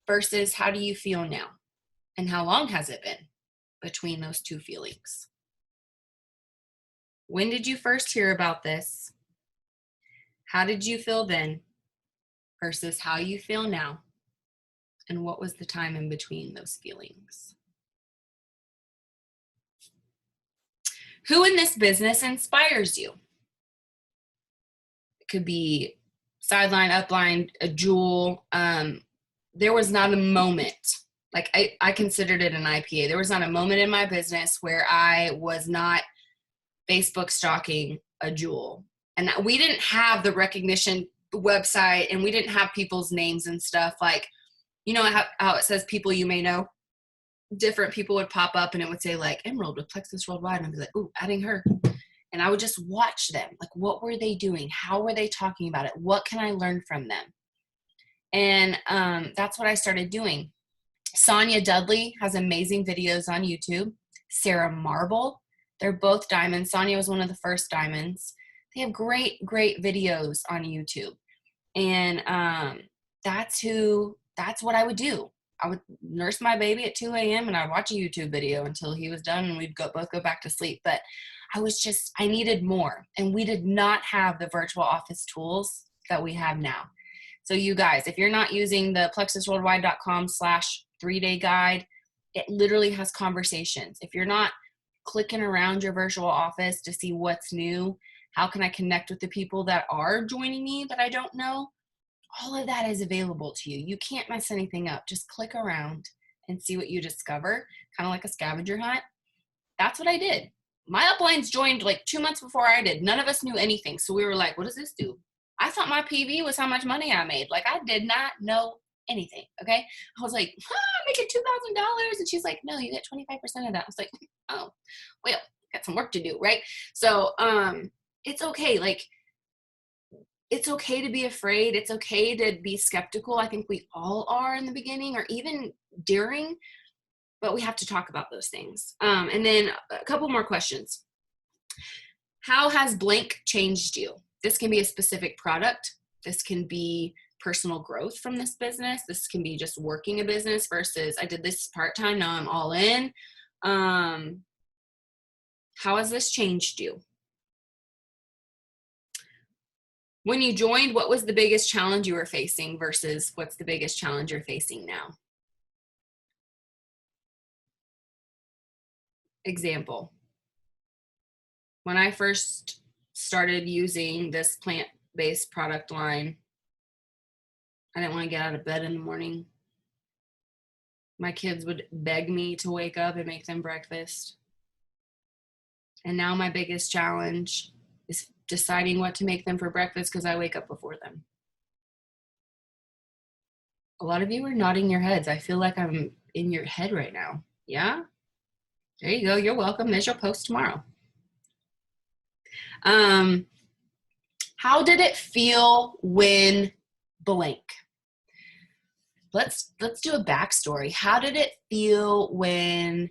versus how do you feel now? And how long has it been between those two feelings? When did you first hear about this? How did you feel then versus how you feel now? And what was the time in between those feelings? Who in this business inspires you? It could be sideline, upline, a jewel. There was not a moment, like I considered it an IPA. There was not a moment in my business where I was not Facebook stalking a jewel. And we didn't have the recognition website, and we didn't have people's names and stuff. Like, you know how it says people you may know? Different people would pop up and it would say like Emerald with Plexus Worldwide, and I'd be like, ooh, adding her. And I would just watch them. Like, what were they doing? How were they talking about it? What can I learn from them? And that's what I started doing. Sonia Dudley has amazing videos on YouTube. Sarah Marble, they're both diamonds. Sonia was one of the first diamonds. They have great videos on YouTube. And that's what I would do. I would nurse my baby at 2 a.m. and I'd watch a YouTube video until he was done, and we'd both go back to sleep. But I needed more. And we did not have the virtual office tools that we have now. So you guys, if you're not using the plexusworldwide.com/3-day guide, it literally has conversations. If you're not clicking around your virtual office to see what's new, how can I connect with the people that are joining me that I don't know? All of that is available to you. You can't mess anything up. Just click around and see what you discover, kind of like a scavenger hunt. That's what I did. My uplines joined like 2 months before I did. None of us knew anything. So we were like, what does this do? I thought my PV was how much money I made. Like, I did not know anything, okay? I was like, I'm making $2,000. And she's like, no, you get 25% of that. I was like, oh, well, got some work to do, right? So it's okay. Like, it's okay to be afraid. It's okay to be skeptical. I think we all are in the beginning or even during, but we have to talk about those things. And then a couple more questions. How has blank changed you? This can be a specific product. This can be personal growth from this business. This can be just working a business versus I did this part-time, now I'm all in. How has this changed you? When you joined, what was the biggest challenge you were facing versus what's the biggest challenge you're facing now? Example. When I first started using this plant-based product line, I didn't want to get out of bed in the morning. My kids would beg me to wake up and make them breakfast. And now my biggest challenge is deciding what to make them for breakfast because I wake up before them. A lot of you are nodding your heads. I feel like I'm in your head right now. Yeah? There you go. You're welcome. There's your post tomorrow. How did it feel when blank? Let's do a backstory. How did it feel when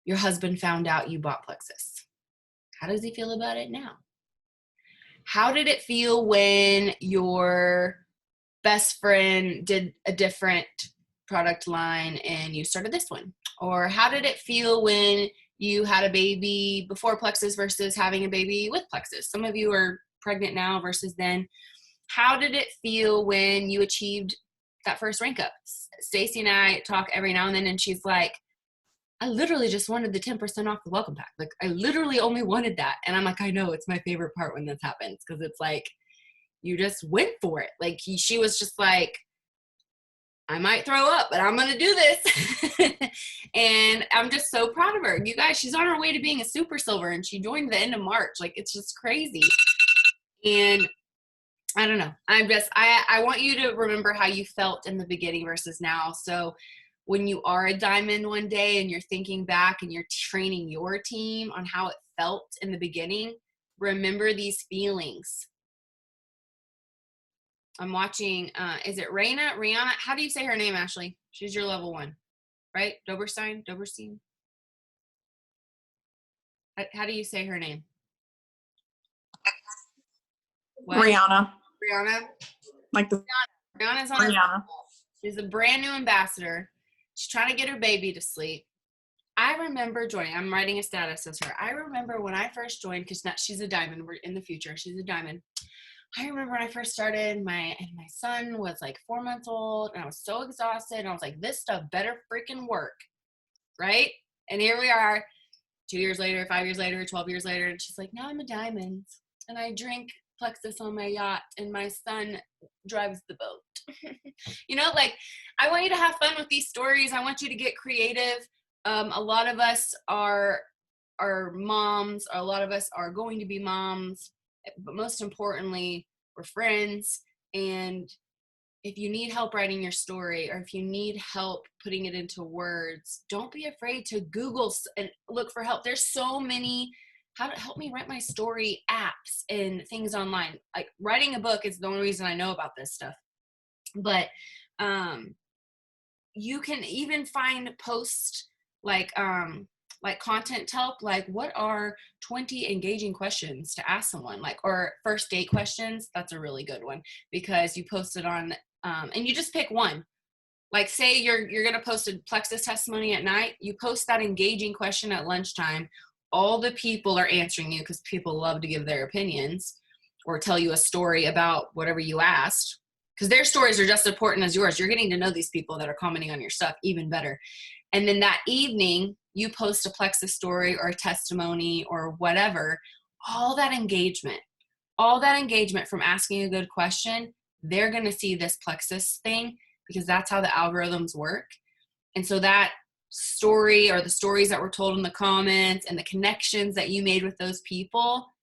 your husband found out you bought Plexus? How does he feel about it now? How did it feel when your best friend did a different product line and you started this one? Or how did it feel when you had a baby before Plexus versus having a baby with Plexus? Some of you are pregnant now versus then. How did it feel when you achieved that first rank up? Stacy and I talk every now and then, and she's like, I literally just wanted the 10% off the welcome pack. Like, I literally only wanted that. And I'm like, I know, it's my favorite part when this happens, because it's like, you just went for it. Like, she was just like, I might throw up, but I'm going to do this. And I'm just so proud of her. You guys, she's on her way to being a super silver, and she joined the end of March. Like, it's just crazy. And I don't know. I want you to remember how you felt in the beginning versus now. So when you are a diamond one day and you're thinking back and you're training your team on how it felt in the beginning, remember these feelings. I'm watching, is it Rihanna? How do you say her name, Ashley? She's your level 1, right? Doberstein? How do you say her name? What? Rihanna? Like the Rihanna's on Rihanna. She's a brand new ambassador. She's trying to get her baby to sleep. I remember joining. I'm writing a status as her. I remember when I first joined, because now she's a diamond. We're in the future. She's a diamond. I remember when I first started, my son was like 4 months old, and I was so exhausted. And I was like, this stuff better freaking work, right? And here we are, 2 years later, 5 years later, 12 years later, and she's like, now I'm a diamond, and I drink Plexus on my yacht, and my son drives the boat. You know, like, I want you to have fun with these stories. I want you to get creative. A lot of us are moms, or a lot of us are going to be moms, but most importantly, we're friends. And if you need help writing your story, or if you need help putting it into words, don't be afraid to Google and look for help. There's so many how to help me write my story apps and things online. Like, writing a book is the only reason I know about this stuff. But you can even find posts like content help, like, what are 20 engaging questions to ask someone, like, or first date questions. That's a really good one, because you post it on and you just pick one. Like, say you're going to post a Plexus testimony at night, you post that engaging question at lunchtime. All the people are answering you, because people love to give their opinions or tell you a story about whatever you asked, because their stories are just as important as yours. You're getting to know these people that are commenting on your stuff even better. And then that evening, you post a Plexus story or a testimony or whatever. All that engagement from asking a good question, they're going to see this Plexus thing, because that's how the algorithms work. And so that story, or the stories that were told in the comments, and the connections that you made with those people,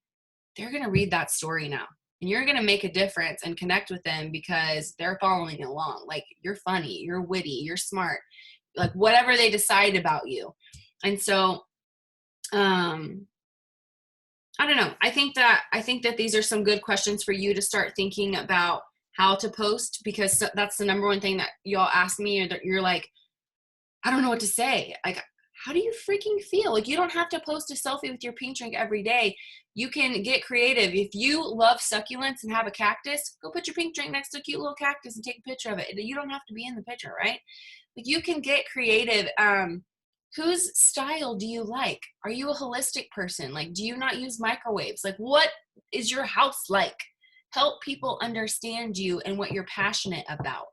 they're going to read that story now. And you're going to make a difference and connect with them, because they're following along. Like, you're funny, you're witty, you're smart, like whatever they decide about you. And so, I don't know. I think that these are some good questions for you to start thinking about how to post, because that's the number one thing that y'all ask me, or that you're like, I don't know what to say. Like, how do you freaking feel? Like, you don't have to post a selfie with your pink drink every day. You can get creative. If you love succulents and have a cactus, go put your pink drink next to a cute little cactus and take a picture of it. You don't have to be in the picture, right? Like, you can get creative. Whose style do you like? Are you a holistic person? Like, do you not use microwaves? Like, what is your house like? Help people understand you and what you're passionate about.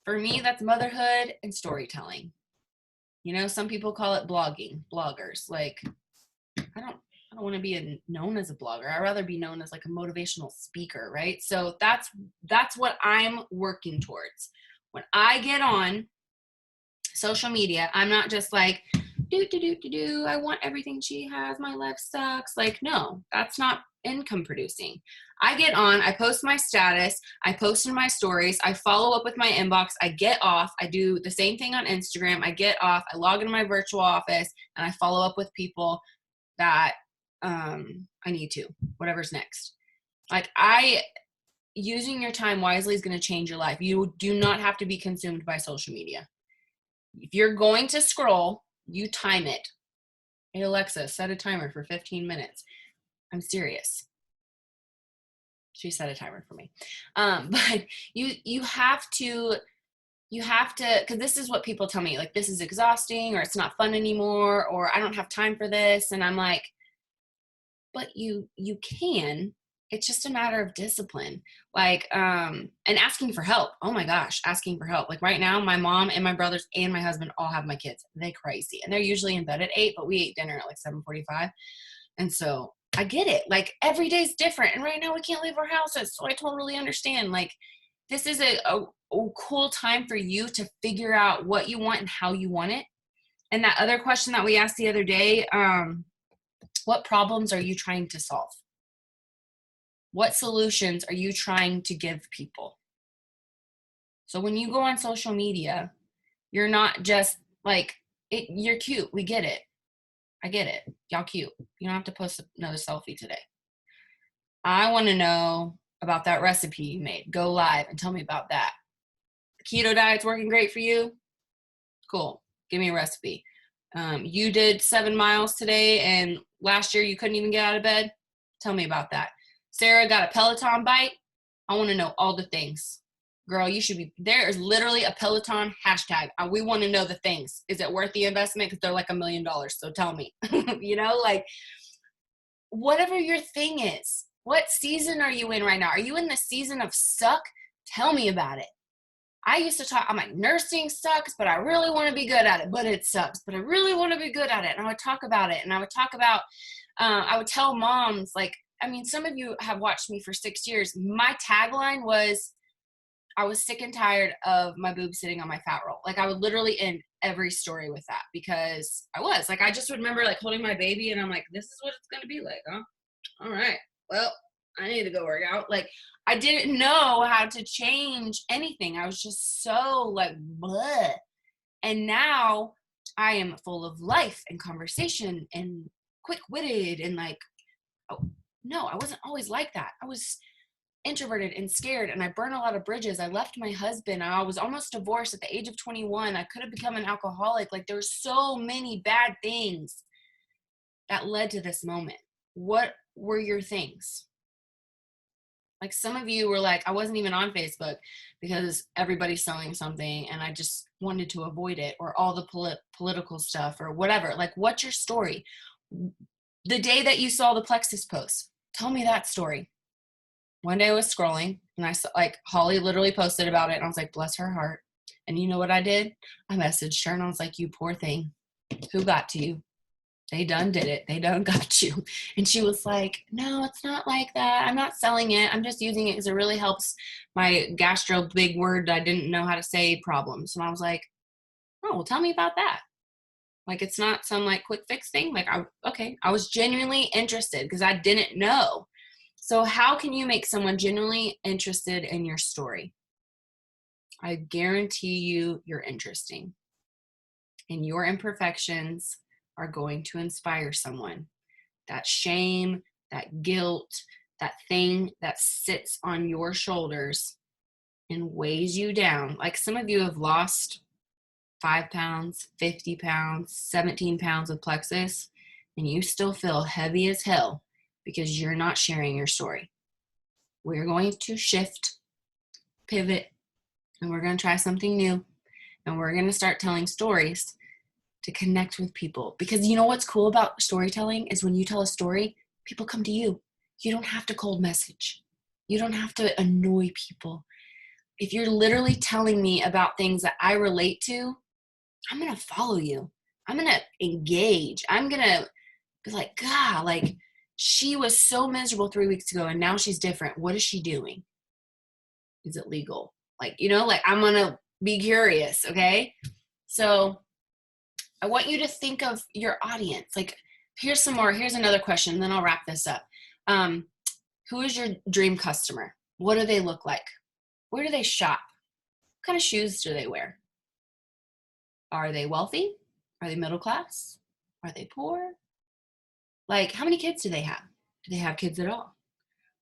For me, that's motherhood and storytelling. You know, some people call it bloggers. Like, I don't want to be known as a blogger. I'd rather be known as like a motivational speaker, right? So that's what I'm working towards. When I get on social media, I'm not just like, I want everything she has, my life sucks. Like, no, that's not income producing. I get on, I post my status, I post in my stories, I follow up with my inbox, I get off, I do the same thing on Instagram, I get off, I log into my virtual office, and I follow up with people that I need to, whatever's next. Like, using your time wisely is going to change your life. You do not have to be consumed by social media. If you're going to scroll, you time it. Hey, Alexa, set a timer for 15 minutes. I'm serious. She set a timer for me. But you have to you have to, because this is what people tell me, like, this is exhausting, or it's not fun anymore, or I don't have time for this. And I'm like, but you can. It's just a matter of discipline. Like, and asking for help. Oh my gosh, asking for help. Like right now, my mom and my brothers and my husband all have my kids. They're crazy. And they're usually in bed at 8, but we ate dinner at like 7:45. And so I get it. Like every day's different. And right now we can't leave our houses. So I totally understand. Like this is a cool time for you to figure out what you want and how you want it. And that other question that we asked the other day, what problems are you trying to solve? What solutions are you trying to give people? So when you go on social media, you're not just like, you're cute. We get it. I get it. Y'all cute. You don't have to post another selfie today. I want to know about that recipe you made. Go live and tell me about that. The keto diet's working great for you? Cool. Give me a recipe. You did 7 miles today and last year you couldn't even get out of bed? Tell me about that. Sarah got a Peloton bike. I want to know all the things. Girl, you should be, there is literally a Peloton hashtag. We want to know the things. Is it worth the investment? Because they're like $1 million. So tell me, you know, like whatever your thing is. What season are you in right now? Are you in the season of suck? Tell me about it. I used to talk, I'm like, nursing sucks, but I really want to be good at it. But it sucks, but I really want to be good at it. And I would talk about it. And I would talk about, I would tell moms, like, I mean, some of you have watched me for 6 years. My tagline was, I was sick and tired of my boobs sitting on my fat roll. Like I would literally end every story with that because I was like, I just remember like holding my baby and I'm like, this is what it's going to be like, huh? All right. Well, I need to go work out. Like I didn't know how to change anything. I was just so like, bleh. And now I am full of life and conversation and quick-witted and like, oh, no, I wasn't always like that. I was introverted and scared and I burned a lot of bridges. I left my husband. I was almost divorced at the age of 21. I could have become an alcoholic. Like there's so many bad things that led to this moment. What were your things? Like some of you were like, I wasn't even on Facebook because everybody's selling something and I just wanted to avoid it, or all the political stuff or whatever. Like what's your story? The day that you saw the Plexus post, tell me that story. One day I was scrolling and I saw like Holly literally posted about it and I was like, bless her heart. And you know what I did? I messaged her and I was like, you poor thing. Who got to you? They done did it. They done got you. And she was like, no, it's not like that. I'm not selling it. I'm just using it because it really helps my gastro, big word I didn't know how to say, problems. And I was like, oh, well, tell me about that. Like, it's not some like quick fix thing. Like, I was genuinely interested because I didn't know. So how can you make someone genuinely interested in your story? I guarantee you you're interesting. And your imperfections are going to inspire someone. That shame, that guilt, that thing that sits on your shoulders and weighs you down. Like some of you have lost 5 pounds, 50 pounds, 17 pounds with Plexus, and you still feel heavy as hell because you're not sharing your story. We're going to shift, pivot, and we're going to try something new. And we're going to start telling stories to connect with people. Because you know what's cool about storytelling is when you tell a story, people come to you. You don't have to cold message. You don't have to annoy people. If you're literally telling me about things that I relate to, I'm going to follow you. I'm going to engage. I'm going to be like, God, like she was so miserable 3 weeks ago and now she's different. What is she doing? Is it legal? Like, you know, like I'm going to be curious. Okay. So I want you to think of your audience. Like here's another question. Then I'll wrap this up. Who is your dream customer? What do they look like? Where do they shop? What kind of shoes do they wear? Are they wealthy? Are they middle class? Are they poor? Like, how many kids do they have? Do they have kids at all?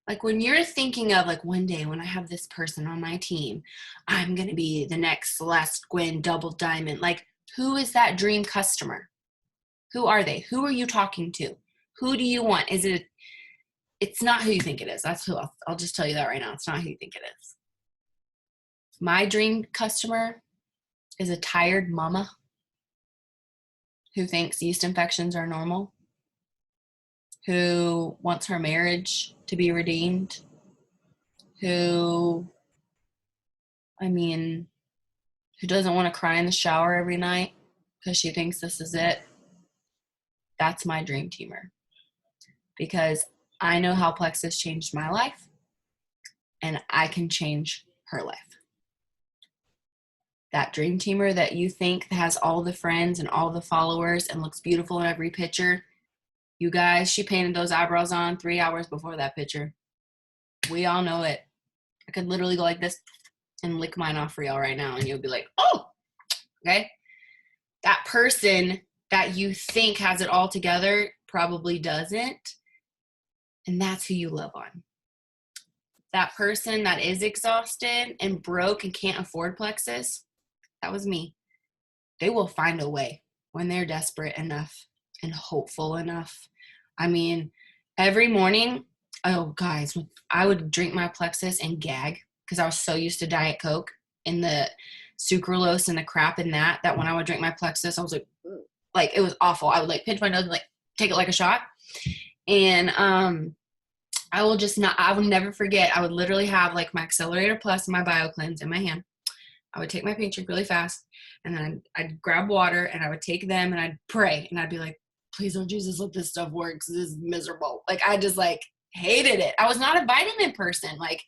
Like when you're thinking of like one day when I have this person on my team, I'm going to be the next Celeste, Gwen, double diamond. Like who is that dream customer? Who are they? Who are you talking to? Who do you want? It's not who you think it is. That's who I'll just tell you that right now. It's not who you think it is. My dream customer is a tired mama who thinks yeast infections are normal, who wants her marriage to be redeemed, who, who doesn't want to cry in the shower every night because she thinks this is it. That's my dream teamer, because I know how Plexus changed my life, and I can change her life. That dream teamer that you think has all the friends and all the followers and looks beautiful in every picture, you guys, she painted those eyebrows on 3 hours before that picture. We all know it. I could literally go like this and lick mine off for y'all right now, and you'll be like, oh, okay? That person that you think has it all together probably doesn't, and that's who you love on. That person that is exhausted and broke and can't afford Plexus, that was me. They will find a way when they're desperate enough and hopeful enough. Every morning, oh guys, I would drink my Plexus and gag because I was so used to Diet Coke and the sucralose and the crap in that when I would drink my Plexus, I was like it was awful. I would like pinch my nose and like take it like a shot. And I will never forget. I would literally have like my Accelerator Plus and my BioCleanse in my hand. I would take my pink drink really fast, and then I'd grab water, and I would take them, and I'd pray, and I'd be like, please, Lord Jesus, let this stuff work, because this is miserable. Like, I just, like, hated it. I was not a vitamin person. Like,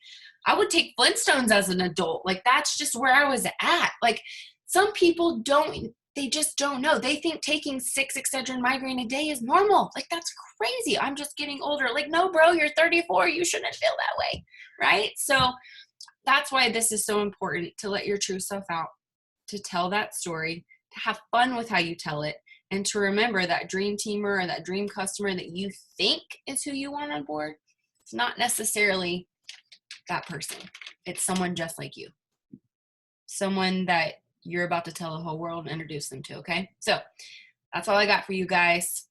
I would take Flintstones as an adult. Like, that's just where I was at. Like, some people they just don't know. They think taking 6 Excedrin migraine a day is normal. Like, that's crazy. I'm just getting older. Like, no, bro, you're 34. You shouldn't feel that way, right? So that's why this is so important, to let your true self out, to tell that story, to have fun with how you tell it, and to remember that dream teamer or that dream customer that you think is who you want on board. It's not necessarily that person. It's someone just like you. Someone that you're about to tell the whole world and introduce them to, okay? So that's all I got for you guys.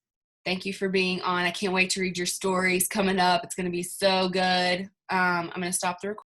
Thank you for being on. I can't wait to read your stories coming up. It's going to be so good. I'm going to stop the recording.